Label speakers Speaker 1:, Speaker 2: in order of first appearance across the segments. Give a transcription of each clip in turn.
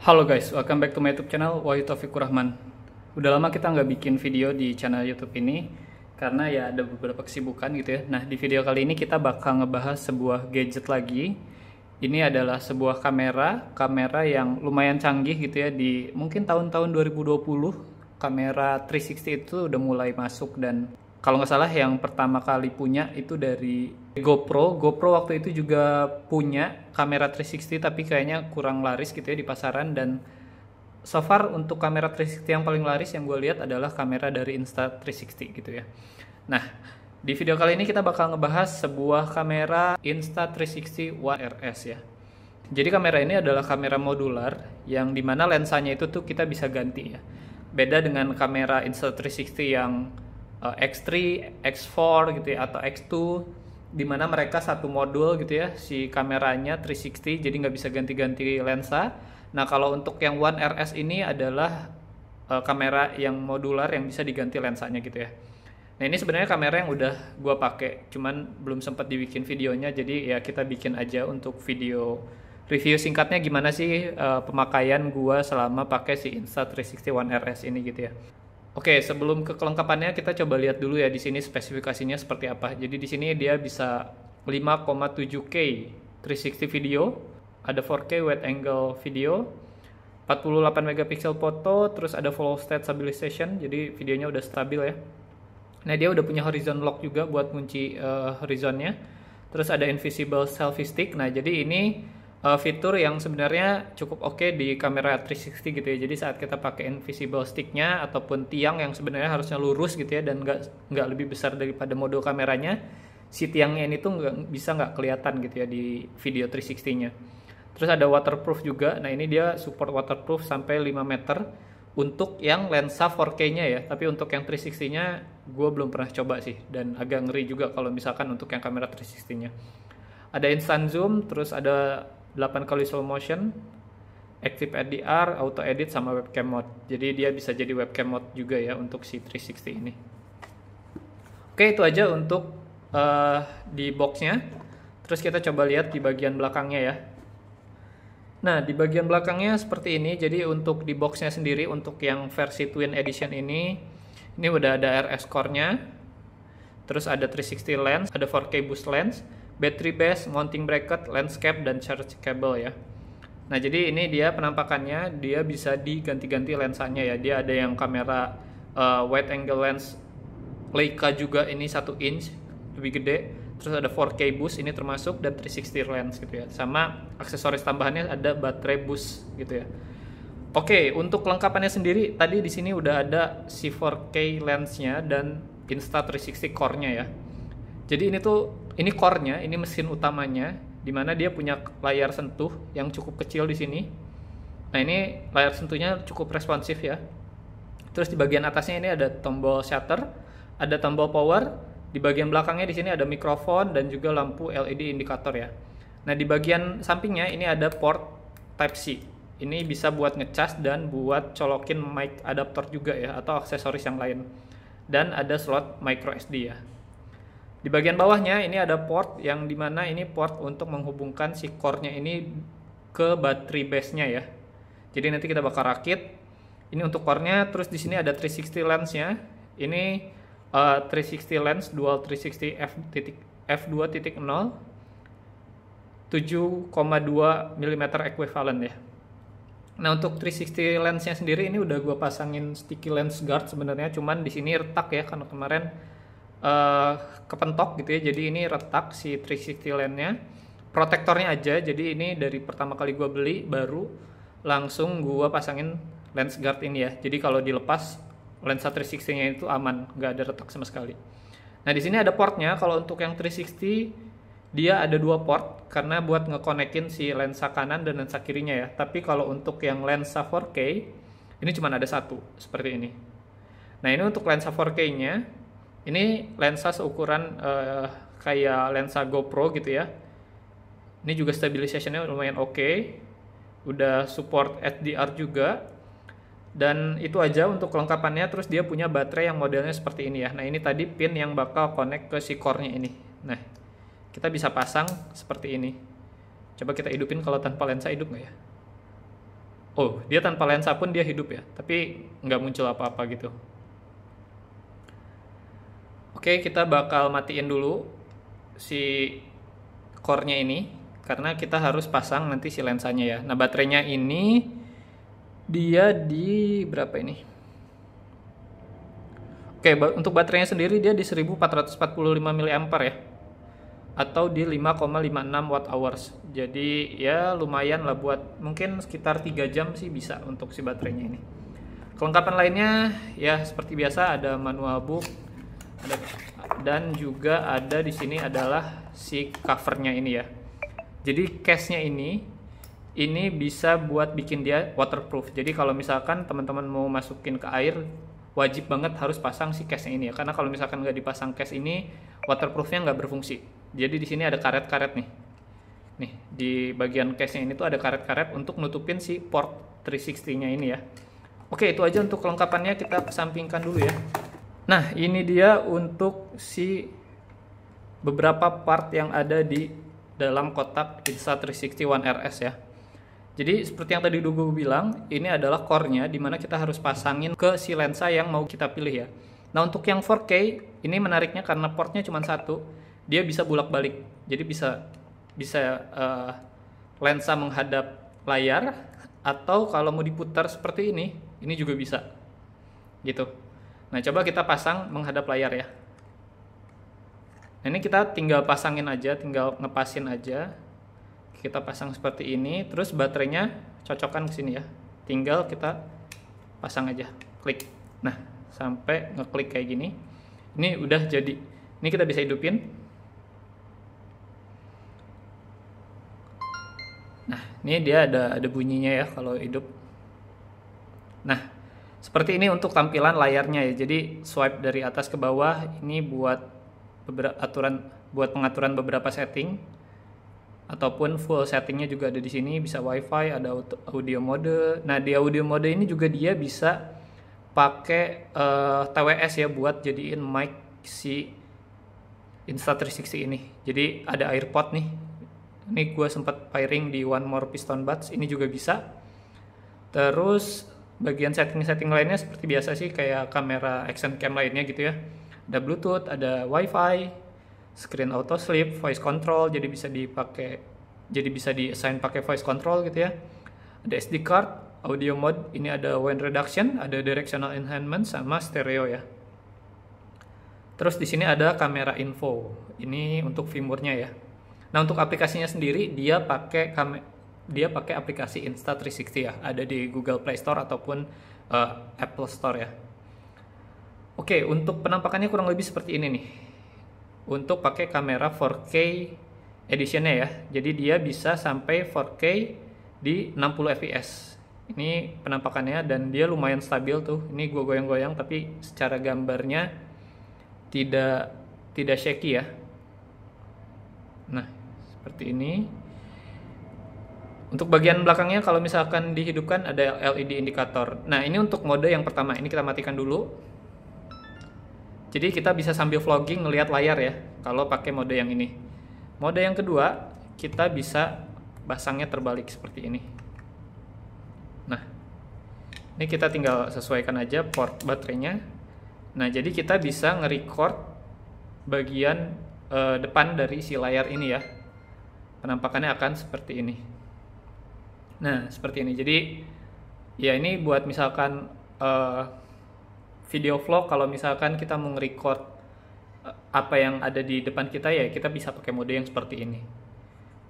Speaker 1: Halo guys, welcome back to my YouTube channel Wahyu Taufikur Rahman. Udah lama kita nggak bikin video di channel YouTube ini karena ya ada beberapa kesibukan gitu ya. Nah, di video kali ini kita bakal ngebahas sebuah gadget lagi. Ini adalah sebuah kamera yang lumayan canggih gitu ya. Di mungkin tahun-tahun 2020 kamera 360 itu udah mulai masuk, dan kalau nggak salah yang pertama kali punya itu dari GoPro. GoPro waktu itu juga punya kamera 360 tapi kayaknya kurang laris gitu ya di pasaran, dan so far untuk kamera 360 yang paling laris yang gue lihat adalah kamera dari Insta360 gitu ya. Nah, di video kali ini kita bakal ngebahas sebuah kamera Insta360 One RS ya. Jadi kamera ini adalah kamera modular yang dimana lensanya itu tuh kita bisa ganti ya. Beda dengan kamera Insta360 yang X3, X4 gitu ya, atau X2, dimana mereka satu modul gitu ya si kameranya 360, jadi nggak bisa ganti-ganti lensa. Nah, kalau untuk yang One RS ini adalah kamera yang modular yang bisa diganti lensanya gitu ya. Nah, ini sebenarnya kamera yang udah gua pakai, cuman belum sempat dibikin videonya, jadi ya kita bikin aja untuk video review singkatnya gimana sih pemakaian gua selama pakai si Insta360 One RS ini gitu ya. Oke, sebelum ke kelengkapannya kita coba lihat dulu ya di sini spesifikasinya seperti apa. Jadi di sini dia bisa 5,7K 360 video, ada 4K wide angle video, 48 megapiksel foto, terus ada full state stabilization, jadi videonya udah stabil ya. Nah, dia udah punya horizon lock juga buat kunci horizonnya. Terus ada invisible selfie stick. Nah, jadi ini fitur yang sebenarnya cukup oke di kamera 360 gitu ya. Jadi saat kita pakai invisible sticknya ataupun tiang yang sebenarnya harusnya lurus gitu ya dan nggak lebih besar daripada modul kameranya, si tiangnya ini tuh nggak kelihatan gitu ya di video 360-nya. Terus ada waterproof juga. Nah, ini dia support waterproof sampai 5 meter untuk yang lensa 4K-nya ya. Tapi untuk yang 360-nya gue belum pernah coba sih, dan agak ngeri juga kalau misalkan untuk yang kamera 360-nya. Ada instant zoom, terus ada 8 kali slow motion, active HDR, auto edit, sama webcam mode. Jadi dia bisa jadi webcam mode juga ya untuk si 360 ini. Oke, itu aja untuk di boxnya. Terus kita coba lihat di bagian belakangnya ya. Nah, di bagian belakangnya seperti ini. Jadi untuk di boxnya sendiri, untuk yang versi Twin Edition ini udah ada RS core-nya. Terus ada 360 lens, ada 4K boost lens, battery base, mounting bracket, lens cap, dan charge cable ya. Nah, jadi ini dia penampakannya, dia bisa diganti-ganti lensanya ya. Dia ada yang kamera wide angle lens Leica juga, ini 1 inch lebih gede. Terus ada 4K boost ini termasuk, dan 360 lens gitu ya. Sama aksesoris tambahannya ada baterai boost gitu ya. Oke, untuk kelengkapannya sendiri tadi di sini udah ada si 4K lensnya dan Insta360 core-nya ya. Jadi ini core-nya, ini mesin utamanya, dimana dia punya layar sentuh yang cukup kecil di sini. Nah, ini layar sentuhnya cukup responsif ya. Terus di bagian atasnya ini ada tombol shutter, ada tombol power. Di bagian belakangnya di sini ada mikrofon dan juga lampu LED indikator ya. Nah, di bagian sampingnya ini ada port Type-C. Ini bisa buat ngecas dan buat colokin mic adapter juga ya, atau aksesoris yang lain. Dan ada slot micro SD ya. Di bagian bawahnya ini ada port yang dimana ini port untuk menghubungkan si core-nya ini ke baterai base-nya ya. Jadi nanti kita bakal rakit. Ini untuk core-nya. Terus di sini ada 360 lens-nya. Ini 360 lens dual 360 f2.0 7,2 mm equivalent ya. Nah, untuk 360 lens-nya sendiri ini udah gue pasangin sticky lens guard sebenarnya, cuman di sini retak ya karena kemarin kepentok gitu ya. Jadi ini retak si 360 lens-nya. Protektornya aja. Jadi ini dari pertama kali gue beli baru langsung gue pasangin lens guard ini ya. Jadi kalau dilepas lensa 360-nya itu aman, nggak ada retak sama sekali. Nah, di sini ada portnya. Kalau untuk yang 360 dia ada 2 port karena buat ngekonekin si lensa kanan dan lensa kirinya ya. Tapi kalau untuk yang lensa 4K ini cuma ada 1 seperti ini. Nah, ini untuk lensa 4K-nya. Ini lensa seukuran kayak lensa GoPro gitu ya. Ini juga stabilization-nya lumayan oke. Udah support HDR juga. Dan itu aja untuk kelengkapannya. Terus dia punya baterai yang modelnya seperti ini ya. Nah, ini tadi pin yang bakal connect ke si core-nya ini. Nah, kita bisa pasang seperti ini. Coba kita hidupin, kalau tanpa lensa hidup nggak ya? Oh, dia tanpa lensa pun dia hidup ya, tapi nggak muncul apa-apa gitu. Oke, kita bakal matiin dulu si core-nya ini, karena kita harus pasang nanti si lensanya ya. Nah, baterainya ini dia di berapa ini? Oke, untuk baterainya sendiri dia di 1445 mAh ya, atau di 5,56 watt hours. Jadi ya lumayan lah, buat mungkin sekitar 3 jam sih bisa untuk si baterainya ini. Kelengkapan lainnya ya seperti biasa, ada manual book, dan juga ada di sini adalah si covernya ini ya. Jadi case-nya ini bisa buat bikin dia waterproof. Jadi kalau misalkan teman-teman mau masukin ke air, wajib banget harus pasang si case-nya ini ya. Karena kalau misalkan nggak dipasang case ini, waterproofnya nggak berfungsi. Jadi di sini ada karet-karet nih. Nih, di bagian case-nya ini tuh ada karet-karet untuk nutupin si port 360-nya ini ya. Oke, itu aja untuk kelengkapannya, kita kesampingkan dulu ya. Nah, ini dia untuk si beberapa part yang ada di dalam kotak Insta360 One RS ya. Jadi seperti yang tadi gue bilang, ini adalah core-nya dimana kita harus pasangin ke si lensa yang mau kita pilih ya. Nah, untuk yang 4K ini menariknya karena portnya cuma satu, dia bisa bolak-balik. Jadi bisa lensa menghadap layar, atau kalau mau diputar seperti ini juga bisa. Gitu. Nah, coba kita pasang menghadap layar ya. Nah, ini kita tinggal pasangin aja, tinggal ngepasin aja. Kita pasang seperti ini, terus baterainya cocokkan ke sini ya. Tinggal kita pasang aja, klik. Nah, sampai ngeklik kayak gini. Ini udah jadi. Ini kita bisa hidupin. Nah, ini dia ada bunyinya ya kalau hidup. Nah, seperti ini untuk tampilan layarnya ya. Jadi swipe dari atas ke bawah ini buat pengaturan beberapa setting, ataupun full settingnya juga ada di sini. Bisa WiFi, ada audio mode. Nah, di audio mode ini juga dia bisa pakai TWS ya, buat jadiin mic si Insta360 ini. Jadi ada AirPod nih. Ini gue sempat pairing di One More Piston Buds, ini juga bisa. Terus bagian setting-setting lainnya seperti biasa sih, kayak kamera action cam lainnya gitu ya. Ada Bluetooth, ada WiFi, screen auto sleep, voice control, jadi bisa di-assign pakai voice control gitu ya. Ada SD card, audio mode, ini ada wind reduction, ada directional enhancement sama stereo ya. Terus di sini ada kamera info, ini untuk firmware-nya ya. Nah, untuk aplikasinya sendiri dia pakai aplikasi Insta360 ya, ada di Google Play Store ataupun Apple Store ya. Oke, untuk penampakannya kurang lebih seperti ini nih. Untuk pakai kamera 4K editionnya ya, jadi dia bisa sampai 4K di 60 fps. Ini penampakannya, dan dia lumayan stabil tuh. Ini gue goyang-goyang tapi secara gambarnya tidak shaky ya. Nah, seperti ini. Untuk bagian belakangnya kalau misalkan dihidupkan ada LED indikator. Nah, ini untuk mode yang pertama, ini kita matikan dulu. Jadi kita bisa sambil vlogging ngelihat layar ya kalau pakai mode yang ini. Mode yang kedua, kita bisa pasangnya terbalik seperti ini. Nah, ini kita tinggal sesuaikan aja port baterainya. Nah, jadi kita bisa nge-record bagian depan dari si layar ini ya. Penampakannya akan seperti ini. Nah, seperti ini. Jadi ya ini buat misalkan video vlog, kalau misalkan kita mau nge-record apa yang ada di depan kita ya, kita bisa pakai mode yang seperti ini.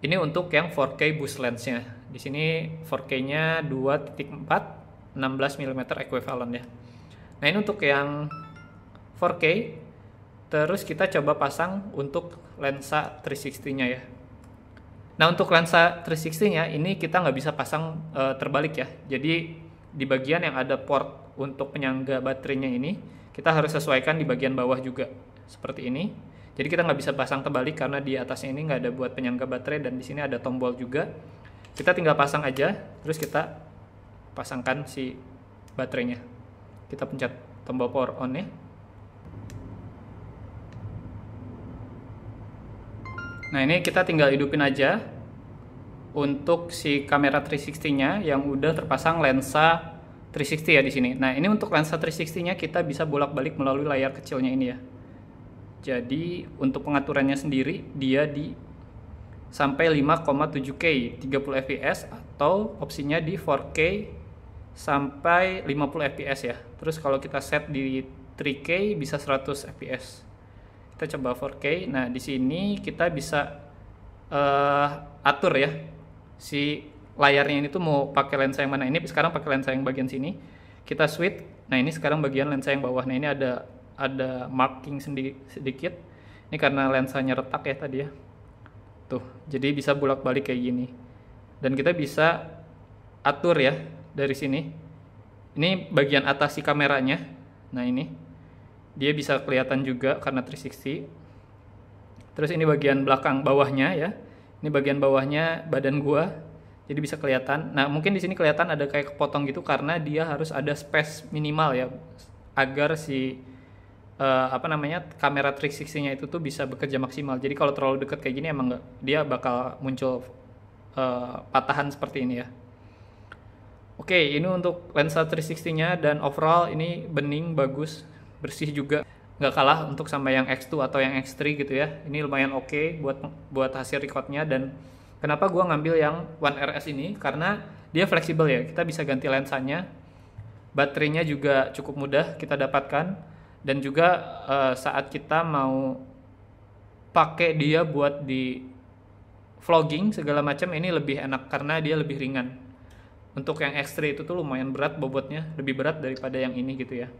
Speaker 1: Ini untuk yang 4K boost lensnya. Di sini 4K-nya 2.4 16 mm equivalent ya. Nah, ini untuk yang 4K. Terus kita coba pasang untuk lensa 360-nya ya. Nah, untuk lensa 360-nya ini kita nggak bisa pasang terbalik ya. Jadi di bagian yang ada port untuk penyangga baterainya ini, kita harus sesuaikan di bagian bawah juga seperti ini. Jadi kita nggak bisa pasang terbalik karena di atasnya ini nggak ada buat penyangga baterai, dan di sini ada tombol juga. Kita tinggal pasang aja, terus kita pasangkan si baterainya. Kita pencet tombol power on ya. Nah, ini kita tinggal hidupin aja. untuk si kamera 360-nya yang udah terpasang lensa 360 ya di sini. Nah, ini untuk lensa 360-nya kita bisa bolak-balik melalui layar kecilnya ini ya. Jadi, untuk pengaturannya sendiri dia di sampai 5,7K 30 fps atau opsinya di 4K sampai 50 fps ya. Terus kalau kita set di 3K bisa 100 fps. Kita coba 4K. Nah, di sini kita bisa atur ya si layarnya ini tuh mau pakai lensa yang mana. Ini sekarang pakai lensa yang bagian sini. Kita switch. Nah, ini sekarang bagian lensa yang bawah. Nah, ini ada marking sedikit. Ini karena lensanya retak ya tadi ya. Tuh, jadi bisa bolak-balik kayak gini. Dan kita bisa atur ya dari sini. Ini bagian atas si kameranya. Nah, ini dia bisa kelihatan juga karena 360. Terus ini bagian belakang bawahnya ya. Ini bagian bawahnya badan gua. Jadi bisa kelihatan. Nah, mungkin di sini kelihatan ada kayak kepotong gitu karena dia harus ada space minimal ya agar si kamera 360-nya itu tuh bisa bekerja maksimal. Jadi kalau terlalu dekat kayak gini emang dia bakal muncul patahan seperti ini ya. Oke, ini untuk lensa 360-nya dan overall ini bening, bagus, bersih juga. Nggak kalah untuk sama yang X2 atau yang X3 gitu ya. Ini lumayan oke buat hasil recordnya. Dan kenapa gua ngambil yang One RS ini, karena dia fleksibel ya, kita bisa ganti lensanya, baterainya juga cukup mudah kita dapatkan, dan juga saat kita mau pakai dia buat di vlogging segala macam ini lebih enak karena dia lebih ringan. Untuk yang X3 itu tuh lumayan berat bobotnya, lebih berat daripada yang ini gitu ya.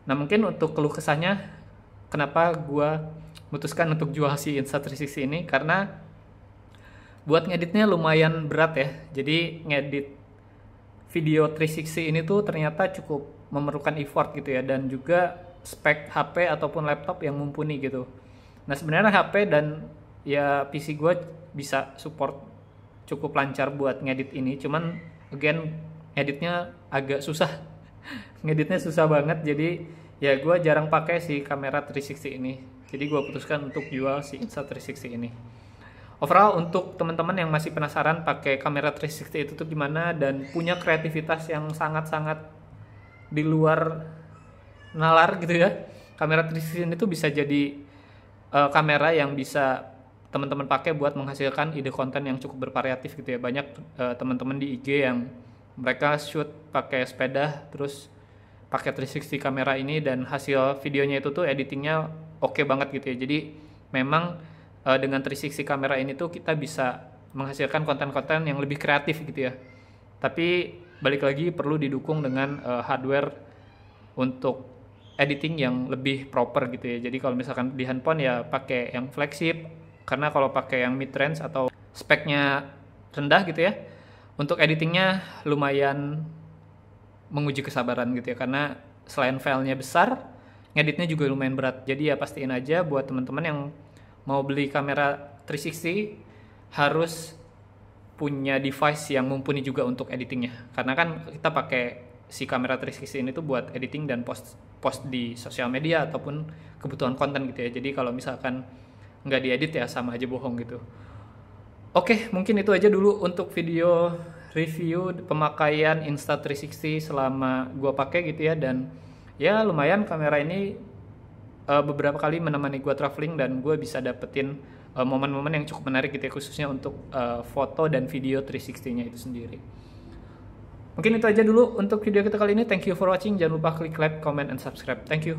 Speaker 1: Nah, mungkin untuk keluh kesahnya kenapa gue memutuskan untuk jual si Insta360 ini, karena buat ngeditnya lumayan berat ya. Jadi ngedit video 360 ini tuh ternyata cukup memerlukan effort gitu ya, dan juga spek HP ataupun laptop yang mumpuni gitu. Nah, sebenarnya HP dan ya PC gue bisa support cukup lancar buat ngedit ini, cuman again editnya agak susah. Ngeditnya susah banget, jadi ya gue jarang pakai si kamera 360 ini. Jadi gue putuskan untuk jual si Insta360 ini. Overall untuk teman-teman yang masih penasaran pakai kamera 360 itu tuh gimana dan punya kreativitas yang sangat-sangat di luar nalar gitu ya, kamera 360 ini tuh bisa jadi kamera yang bisa teman-teman pakai buat menghasilkan ide konten yang cukup bervariatif gitu ya. Banyak teman-teman di IG yang mereka shoot pakai sepeda terus pakai 360 kamera ini, dan hasil videonya itu tuh editingnya oke banget gitu ya. Jadi memang dengan 360 kamera ini tuh kita bisa menghasilkan konten-konten yang lebih kreatif gitu ya. Tapi balik lagi perlu didukung dengan hardware untuk editing yang lebih proper gitu ya. Jadi kalau misalkan di handphone ya pakai yang flagship, karena kalau pakai yang mid range atau speknya rendah gitu ya, untuk editingnya lumayan menguji kesabaran gitu ya, karena selain filenya besar, ngeditnya juga lumayan berat. Jadi ya pastiin aja buat teman-teman yang mau beli kamera 360 harus punya device yang mumpuni juga untuk editingnya, karena kan kita pakai si kamera 360 ini tuh buat editing dan post di sosial media ataupun kebutuhan konten gitu ya. Jadi kalau misalkan nggak diedit ya sama aja bohong gitu. Oke, mungkin itu aja dulu untuk video review pemakaian Insta360 selama gua pakai gitu ya. Dan ya lumayan kamera ini beberapa kali menemani gua traveling, dan gua bisa dapetin momen-momen yang cukup menarik gitu ya, khususnya untuk foto dan video 360-nya itu sendiri. Mungkin itu aja dulu untuk video kita kali ini. Thank you for watching. Jangan lupa klik like, comment, and subscribe. Thank you.